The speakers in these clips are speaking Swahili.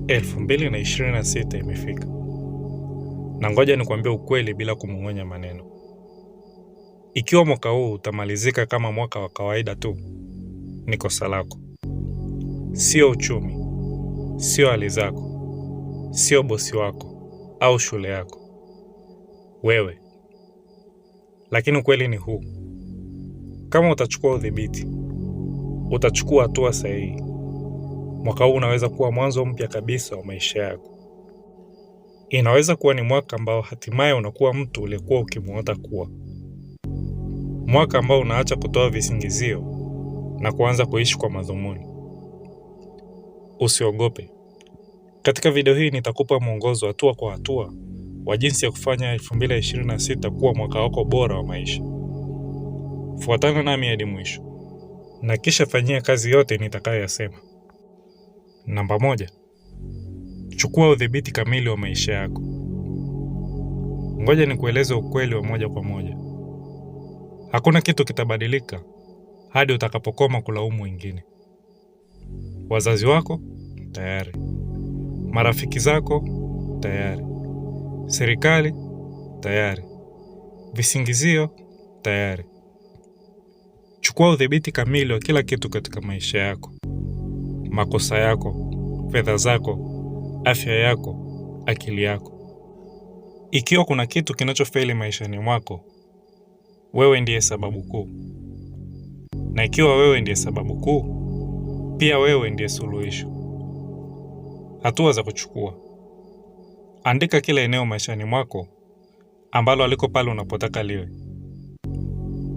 2026 imefika. Na ngoja nikwambie ukweli bila kumung'onya maneno. Ikiwa mwaka huu utamalizika kama mwaka wa kawaida tu, ni kosa lako. Sio uchumi, sio hali zako, sio bosi wako au shule yako. Wewe. Lakini ukweli ni huu. Kama utachukua udhibiti, utachukua hatua sahihi, mwaka huu unaweza kuwa mwanzo mpya kabisa wa maisha yako. Inaweza kuwa ni mwaka ambao hatimaye unakuwa mtu uliyekuwa ukimuota kuwa. Mwaka ambao unaacha kutoa visingizio na kuanza kuishi kwa madhumuni. Usiogope. Katika video hii nitakupa mwongozo hatua kwa hatua wa jinsi ya kufanya 2026 kuwa mwaka wako bora wa maisha. Fuatana nami hadi mwisho na kisha fanyia kazi yote nitakayoyasema. Namba 1. Chukua udhibiti kamili wa maisha yako. Ngoja nikueleze ukweli wa moja kwa moja. Hakuna kitu kitabadilika hadi utakapokoma kulaumu wengine. Wazazi wako tayari, marafiki zako tayari, serikali tayari, visingizio tayari. Chukua udhibiti kamili wa kila kitu katika maisha yako. Makosa yako, fedha zako, afya yako, akili yako. Ikiwa kuna kitu kinachofeli maishani mwako, wewe ndiye sababu kuu. Na ikiwa wewe ndiye sababu kuu, pia wewe ndiye suluhisho. Hatua za kuchukua. Andika kila eneo maishani mwako ambalo aliko pale unapotaka liwe.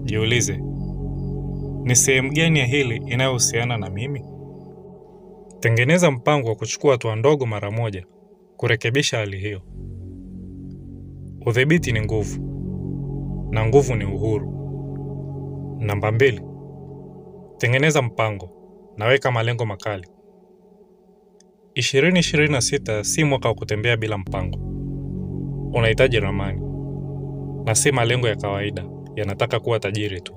Jiulize, ni sehemu gani ya hili inayohusiana na mimi? Tengeneza mpango wa kuchukua hatua ndogo mara moja kurekebisha hali hiyo. Udhibiti ni nguvu, na nguvu ni uhuru. Namba 2. Tengeneza mpango na weka malengo makali. 2026 si mwaka wa kutembea bila mpango. Unahitaji ramani, na si malengo ya kawaida yanataka kuwa tajiri tu.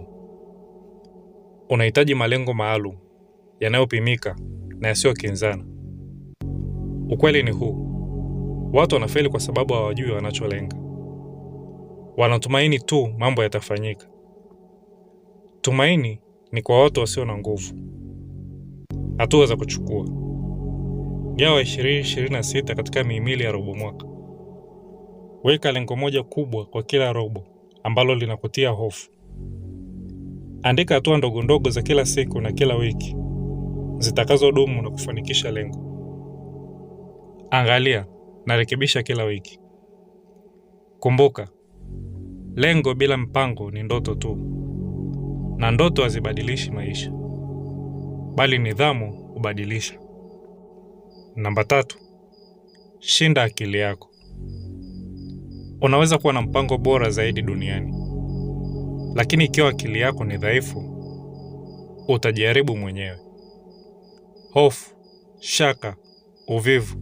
Unahitaji malengo maalum yanayopimika na yasiyokinzana. Ukweli ni huu. Watu wanafeli kwa sababu hawajui wanacholenga. Wanatumaini tu mambo yatafanyika. Tumaini ni kwa watu wasio na nguvu. Hatua za kuchukua. Gawa 2026 katika mihimili ya robo mwaka. Weka lengo moja kubwa kwa kila robo ambalo linakutia hofu. Andika hatua ndogo ndogo za kila siku na kila wiki zitakazodumu na kufanikisha lengo. Angalia na rekebisha kila wiki. Kumbuka, lengo bila mpango ni ndoto tu, na ndoto hazibadilishi maisha, bali nidhamu hubadilisha. Namba 3. Shinda akili yako. Unaweza kuwa na mpango bora zaidi duniani, lakini ikiwa akili yako ni dhaifu, utajaribu mwenyewe. Hofu, shaka, uvivu,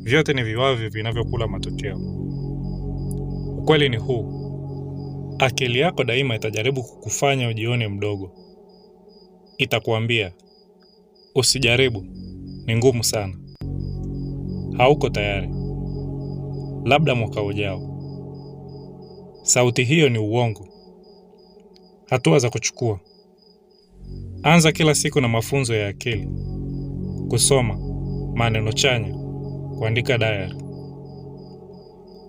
vyote ni viwavi vinavyokula matokeo. Ukweli ni huu. Akili yako daima itajaribu kukufanya ujione mdogo. Itakuambia, usijaribu, ni ngumu sana, hauko tayari, labda mwaka ujao. Sauti hiyo ni uongo. Hatua za kuchukua. Anza kila siku na mafunzo ya akili. Kusoma maneno chanya, kuandika diary.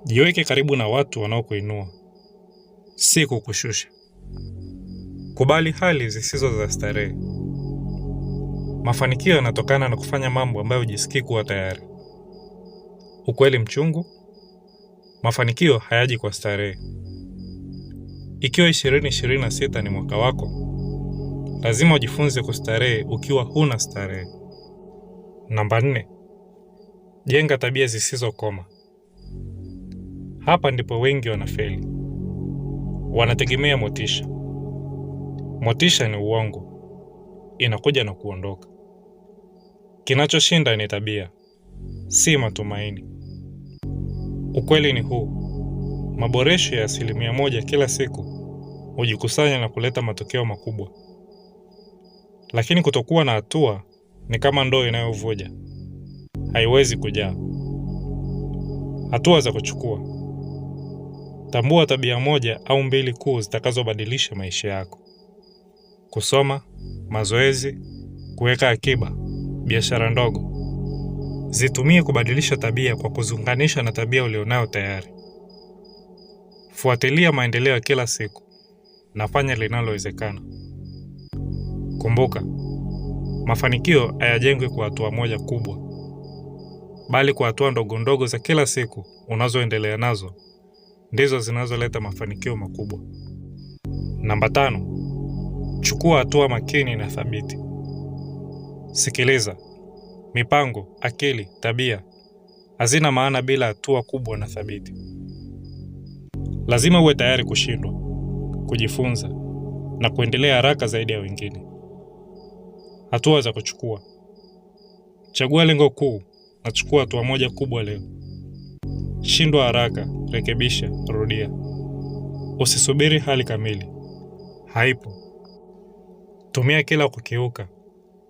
Jiweke karibu na watu wanaokuinua, si kukushusha. Kubali hali zisizo za starehe. Mafanikio yanatokana na kufanya mambo ambayo hujisikii kuwa tayari. Ukweli mchungu, mafanikio hayaji kwa starehe. Ikiwa 2026 ni mwaka wako, lazima ujifunze kustarehe ukiwa huna starehe. Namba 4. Jenga tabia zisizokoma. Hapa ndipo wengi wanafeli. Wanategemea motisha. Motisha ni uongo. Inakuja na kuondoka. Kinachoshinda ni tabia, si matumaini. Ukweli ni huu. Maboresho ya 1% kila siku hujikusanya na kuleta matokeo makubwa. Lakini kutokuwa na hatua ni kama ndoo inayovuja. haiwezi kujaa. Hatua za kuchukua: tambua tabia moja au mbili kuu zitakazobadilisha maisha yako. Kusoma, mazoezi, kuweka akiba, biashara ndogo. Zitumie kubadilisha tabia kwa kuzunganisha na tabia ulionayo tayari. Fuatilia maendeleo ya kila siku na fanya linalowezekana. Kumbuka, mafanikio hayajengwi kwa hatua moja kubwa, bali kwa hatua ndogo ndogo za kila siku unazoendelea nazo ndizo zinazoleta mafanikio makubwa. Namba 5, chukua hatua makini na thabiti. Sikiliza, mipango, akili, tabia hazina maana bila hatua kubwa na thabiti. Lazima uwe tayari kushindwa, kujifunza na kuendelea haraka zaidi ya wengine. Hatua za kuchukua: chagua lengo kuu na chukua hatua moja kubwa leo. Shindwa haraka, rekebisha, rudia. Usisubiri hali kamili, haipo. Tumia kila kukiuka,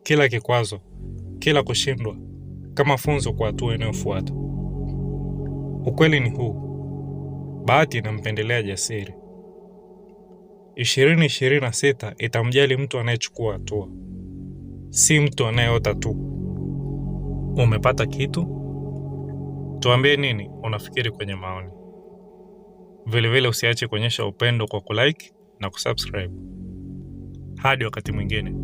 kila kikwazo, kila kushindwa kama funzo kwa hatua inayofuata. Ukweli ni huu: bahati inampendelea jasiri. 2026 itamjali mtu anayechukua hatua, si mtu anayeota tu. Umepata kitu? Tuambie nini unafikiri kwenye maoni. Vilevile usiache kuonyesha upendo kwa kulike na kusubscribe. Hadi wakati mwingine.